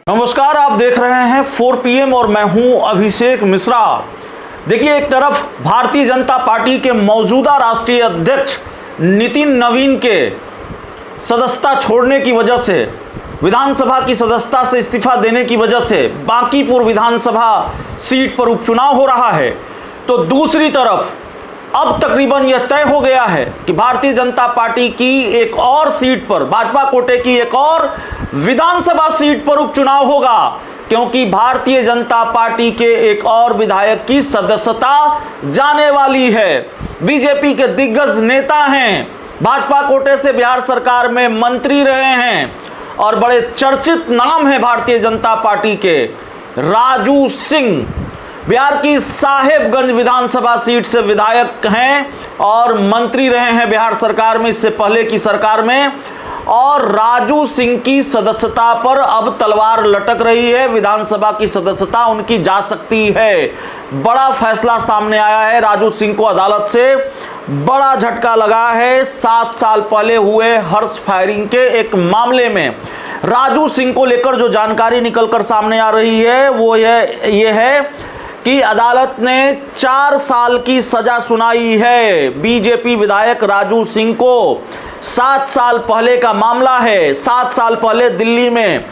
नमस्कार, आप देख रहे हैं 4 PM और मैं हूं अभिषेक मिश्रा। देखिए, एक तरफ भारतीय जनता पार्टी के मौजूदा राष्ट्रीय अध्यक्ष नितिन नवीन के सदस्यता छोड़ने की वजह से, विधानसभा की सदस्यता से इस्तीफा देने की वजह से बांकीपुर विधानसभा सीट पर उपचुनाव हो रहा है, तो दूसरी तरफ अब तकरीबन यह तय हो गया है कि भारतीय जनता पार्टी की एक और सीट पर, भाजपा कोटे की एक और विधानसभा सीट पर उपचुनाव होगा, क्योंकि भारतीय जनता पार्टी के एक और विधायक की सदस्यता जाने वाली है। बीजेपी के दिग्गज नेता हैं, भाजपा कोटे से बिहार सरकार में मंत्री रहे हैं और बड़े चर्चित नाम है भारतीय जनता पार्टी के राजू सिंह। बिहार की साहेबगंज विधानसभा सीट से विधायक हैं और मंत्री रहे हैं बिहार सरकार में, इससे पहले की सरकार में। और राजू सिंह की सदस्यता पर अब तलवार लटक रही है, विधानसभा की सदस्यता उनकी जा सकती है। बड़ा फैसला सामने आया है, राजू सिंह को अदालत से बड़ा झटका लगा है। 7 साल पहले हुए हर्ष फायरिंग के एक मामले में राजू सिंह को लेकर जो जानकारी निकलकर सामने आ रही है वो ये है कि अदालत ने 4 साल की सजा सुनाई है बीजेपी विधायक राजू सिंह को। 7 साल पहले का मामला है। 7 साल पहले दिल्ली में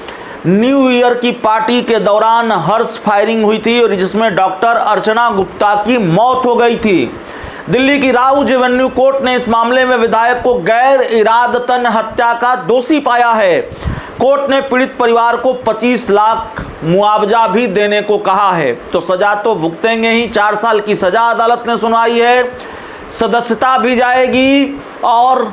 न्यू ईयर की पार्टी के दौरान हर्ष फायरिंग हुई थी और जिसमें डॉक्टर अर्चना गुप्ता की मौत हो गई थी। दिल्ली की राउज एवेन्यू कोर्ट ने इस मामले में विधायक को गैर इरादतन हत्या का दोषी पाया है। कोर्ट ने पीड़ित परिवार को 25 लाख मुआवजा भी देने को कहा है। तो सजा तो भुगतेंगे ही, 4 साल की सजा अदालत ने सुनाई है, सदस्यता भी जाएगी और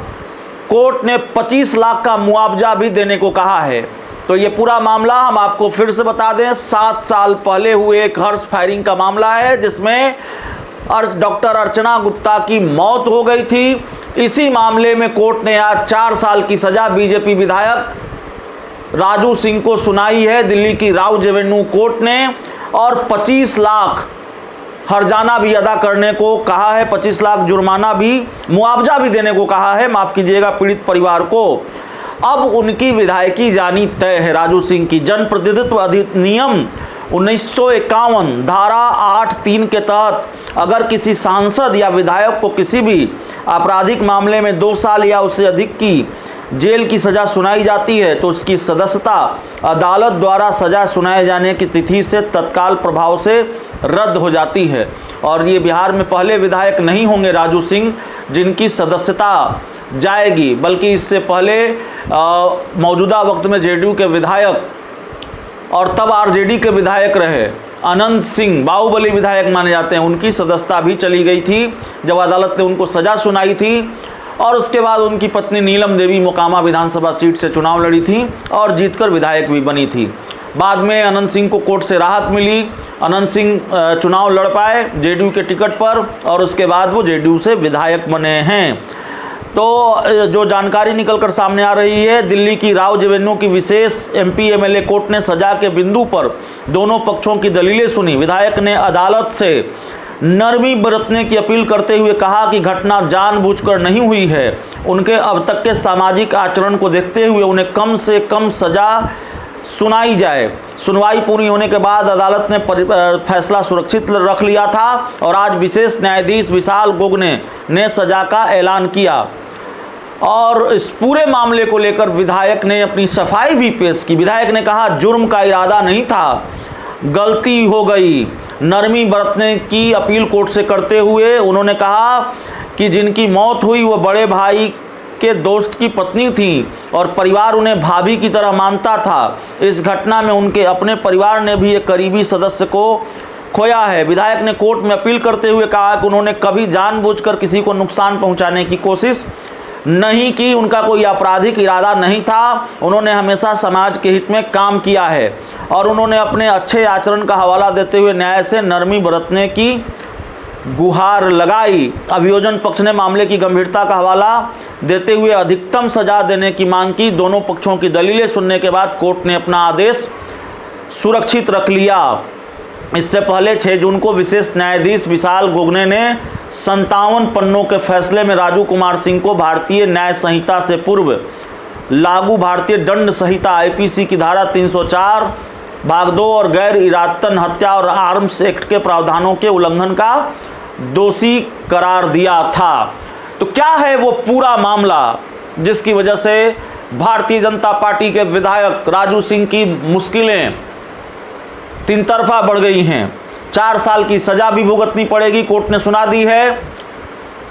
कोर्ट ने 25 लाख का मुआवजा भी देने को कहा है। तो ये पूरा मामला हम आपको फिर से बता दें, 7 साल पहले हुए एक हर्ष फायरिंग का मामला है जिसमें डॉक्टर अर्चना गुप्ता की मौत हो गई थी। इसी मामले में कोर्ट ने आज 4 साल की सजा बीजेपी विधायक राजू सिंह को सुनाई है, दिल्ली की राउज एवेन्यू कोर्ट ने, और 25 लाख हर्जाना भी अदा करने को कहा है, 25 लाख जुर्माना भी, मुआवजा भी देने को कहा है, माफ कीजिएगा, पीड़ित परिवार को। अब उनकी विधायकी जानी तय है। राजू सिंह की जनप्रतिनिधित्व अधिनियम 1951 धारा 8(3) के तहत अगर किसी सांसद या विधायक को किसी भी आपराधिक मामले में 2 साल या उससे अधिक की जेल की सजा सुनाई जाती है तो उसकी सदस्यता अदालत द्वारा सजा सुनाए जाने की तिथि से तत्काल प्रभाव से रद्द हो जाती है। और ये बिहार में पहले विधायक नहीं होंगे राजू सिंह जिनकी सदस्यता जाएगी, बल्कि इससे पहले मौजूदा वक्त में जेडीयू के विधायक और तब आरजेडी के विधायक रहे अनंत सिंह, बाहुबली विधायक माने जाते हैं, उनकी सदस्यता भी चली गई थी जब अदालत ने उनको सजा सुनाई थी। और उसके बाद उनकी पत्नी नीलम देवी मोकामा विधानसभा सीट से चुनाव लड़ी थी और जीतकर विधायक भी बनी थी। बाद में अनंत सिंह को कोर्ट से राहत मिली, अनंत सिंह चुनाव लड़ पाए जेडीयू के टिकट पर और उसके बाद वो जेडीयू से विधायक बने हैं। तो जो जानकारी निकलकर सामने आ रही है, दिल्ली की राउज एवेन्यू की विशेष एमपी एमएलए कोर्ट ने सजा के बिंदु पर दोनों पक्षों की दलीलें सुनी। विधायक ने अदालत से नरमी बरतने की अपील करते हुए कहा कि घटना जानबूझकर नहीं हुई है। उनके अब तक के सामाजिक आचरण को देखते हुए उन्हें कम से कम सजा सुनाई जाए। सुनवाई पूरी होने के बाद अदालत ने फैसला सुरक्षित रख लिया था और आज विशेष न्यायाधीश विशाल गोगने ने सजा का ऐलान किया और इस पूरे मामले को लेकर विधायक ने अपनी सफाई भी पेश की। विधायक ने कहा, जुर्म का इरादा नहीं था, गलती हो गई। नरमी बरतने की अपील कोर्ट से करते हुए उन्होंने कहा कि जिनकी मौत हुई वो बड़े भाई के दोस्त की पत्नी थी और परिवार उन्हें भाभी की तरह मानता था। इस घटना में उनके अपने परिवार ने भी एक करीबी सदस्य को खोया है। विधायक ने कोर्ट में अपील करते हुए कहा कि उन्होंने कभी जानबूझकर किसी को नुकसान पहुंचाने की कोशिश नहीं की, उनका कोई आपराधिक इरादा नहीं था। उन्होंने हमेशा समाज के हित में काम किया है और उन्होंने अपने अच्छे आचरण का हवाला देते हुए न्याय से नरमी बरतने की गुहार लगाई। अभियोजन पक्ष ने मामले की गंभीरता का हवाला देते हुए अधिकतम सजा देने की मांग की। दोनों पक्षों की दलीलें सुनने के बाद कोर्ट ने अपना आदेश सुरक्षित रख लिया। इससे पहले 6 जून को विशेष न्यायाधीश विशाल गोगने ने 57 पन्नों के फैसले में राजू कुमार सिंह को भारतीय न्याय संहिता से पूर्व लागू भारतीय दंड संहिता आईपीसी की धारा 304 भाग 2 और गैर इरादतन हत्या और आर्म्स एक्ट के प्रावधानों के उल्लंघन का दोषी करार दिया था। तो क्या है वो पूरा मामला जिसकी वजह से भारतीय जनता पार्टी के विधायक राजू सिंह की मुश्किलें तीन तरफा बढ़ गई हैं। 4 साल की सजा भी भुगतनी पड़ेगी, कोर्ट ने सुना दी है।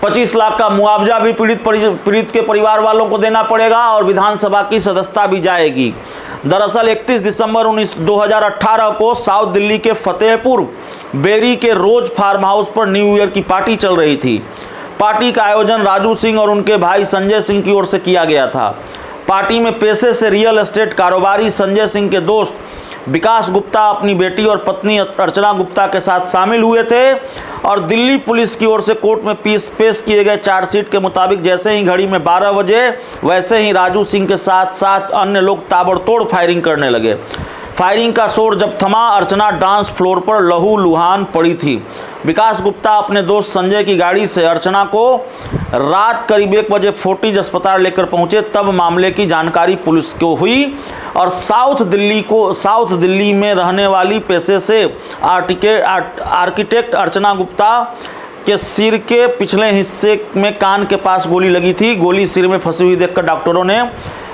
25 लाख का मुआवजा भी पीड़ित के परिवार वालों को देना पड़ेगा और विधानसभा की सदस्यता भी जाएगी। दरअसल 31 दिसंबर 2018 को साउथ दिल्ली के फतेहपुर बेरी के रोज फार्म हाउस पर न्यू ईयर की पार्टी चल रही थी। पार्टी का आयोजन राजू सिंह और उनके भाई संजय सिंह की ओर से किया गया था। पार्टी में पेशे से रियल एस्टेट कारोबारी संजय सिंह के दोस्त विकास गुप्ता अपनी बेटी और पत्नी अर्चना गुप्ता के साथ शामिल हुए थे और दिल्ली पुलिस की ओर से कोर्ट में पेश किए गए चार्जशीट के मुताबिक जैसे ही घड़ी में 12 बजे वैसे ही राजू सिंह के साथ साथ अन्य लोग ताबड़तोड़ फायरिंग करने लगे। फायरिंग का शोर जब थमा, अर्चना डांस फ्लोर पर लहूलुहान पड़ी थी। विकास गुप्ता अपने दोस्त संजय की गाड़ी से अर्चना को रात करीब 1 बजे फोर्टिज अस्पताल लेकर पहुंचे। तब मामले की जानकारी पुलिस को हुई और साउथ दिल्ली में रहने वाली पेशे से आर्किटेक्ट अर्चना गुप्ता के सिर के पिछले हिस्से में कान के पास गोली लगी थी। गोली सिर में फंसी हुई देखकर डॉक्टरों ने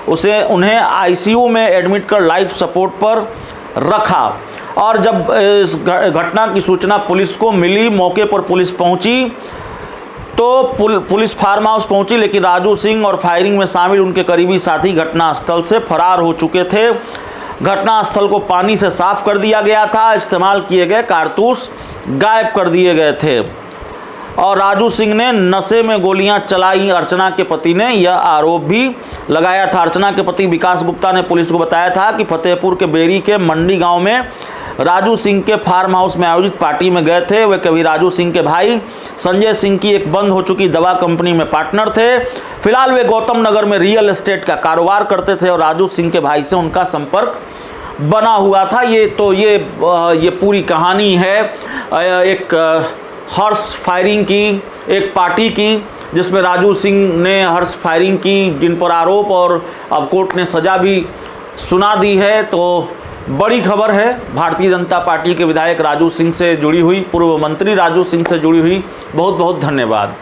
उन्हें आईसीयू में एडमिट कर लाइफ सपोर्ट पर रखा और जब इस घटना की सूचना पुलिस को मिली, मौके पर पुलिस पहुंची तो पुलिस फार्म हाउस पहुंची, लेकिन राजू सिंह और फायरिंग में शामिल उनके करीबी साथी घटनास्थल से फरार हो चुके थे। घटनास्थल को पानी से साफ कर दिया गया था, इस्तेमाल किए गए कारतूस गायब कर दिए गए थे और राजू सिंह ने नशे में गोलियां चलाई। अर्चना के पति ने यह आरोप भी लगाया था। अर्चना के पति विकास गुप्ता ने पुलिस को बताया था कि फतेहपुर के बेरी के मंडी गांव में राजू सिंह के फार्म हाउस में आयोजित पार्टी में गए थे। वे कभी राजू सिंह के भाई संजय सिंह की एक बंद हो चुकी दवा कंपनी में पार्टनर थे। फिलहाल वे गौतम नगर में रियल एस्टेट का कारोबार करते थे और राजू सिंह के भाई से उनका संपर्क बना हुआ था। ये पूरी कहानी है एक हर्ष फायरिंग की, एक पार्टी की जिसमें राजू सिंह ने हर्ष फायरिंग की, जिन पर आरोप और अब कोर्ट ने सजा भी सुना दी है। तो बड़ी खबर है भारतीय जनता पार्टी के विधायक राजू सिंह से जुड़ी हुई, पूर्व मंत्री राजू सिंह से जुड़ी हुई। बहुत बहुत धन्यवाद।